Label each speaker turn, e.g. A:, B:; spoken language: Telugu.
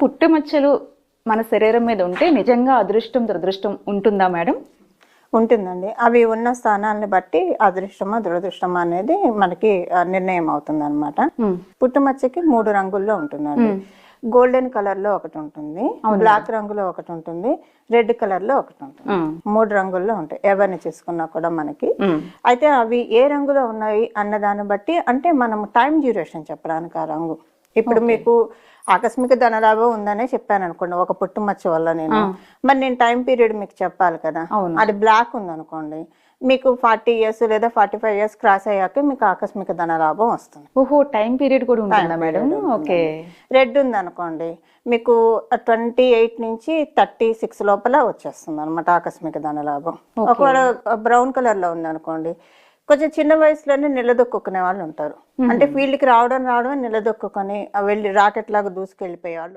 A: పుట్టుమచ్చలు మన శరీరం మీద ఉంటే నిజంగా అదృష్టం దురదృష్టం ఉంటుందా మేడం?
B: ఉంటుందండి. అవి ఉన్న స్థానాలను బట్టి అదృష్టమా దురదృష్టమా అనేది మనకి నిర్ణయం అవుతుంది అనమాట. పుట్టుమచ్చకి 3 రంగుల్లో ఉంటుందండి. గోల్డెన్ కలర్ లో ఒకటి ఉంటుంది, బ్లాక్ రంగులో ఒకటి ఉంటుంది, రెడ్ కలర్ లో ఒకటి ఉంటుంది. 3 రంగుల్లో ఉంటాయి ఎవరిని చేసుకున్నా కూడా మనకి. అయితే అవి ఏ రంగులో ఉన్నాయి అన్న దాన్ని బట్టి, అంటే మనం టైం డ్యూరేషన్ చెప్పడానికి ఆ రంగు. ఇప్పుడు మీకు ఆకస్మిక ధనలాభం ఉందనే చెప్పాను అనుకోండి ఒక పుట్టుమచ్చ వల్ల, మరి నేను టైం పీరియడ్ మీకు చెప్పాలి కదా. అది బ్లాక్ ఉందనుకోండి, మీకు 40 ఇయర్స్ లేదా 45 ఇయర్స్ క్రాస్ అయ్యాక మీకు ఆకస్మిక ధనలాభం వస్తుంది.
A: ఓహో, టైం పీరియడ్ కూడా ఉంటుందా మేడం? ఓకే.
B: రెడ్ ఉంది అనుకోండి, మీకు 28 నుంచి 36 లోపల వచ్చేస్తుంది అనమాట ఆకస్మిక ధనలాభం. ఒకవేళ బ్రౌన్ కలర్ లో ఉంది అనుకోండి, కొంచెం చిన్న వయసులోనే నిలదొక్కునే వాళ్ళు ఉంటారు. అంటే ఫీల్డ్ కి రావడం నిలదొక్కుని వెళ్ళి రాకెట్ లాగా దూసుకెళ్ళిపోయే వాళ్ళు.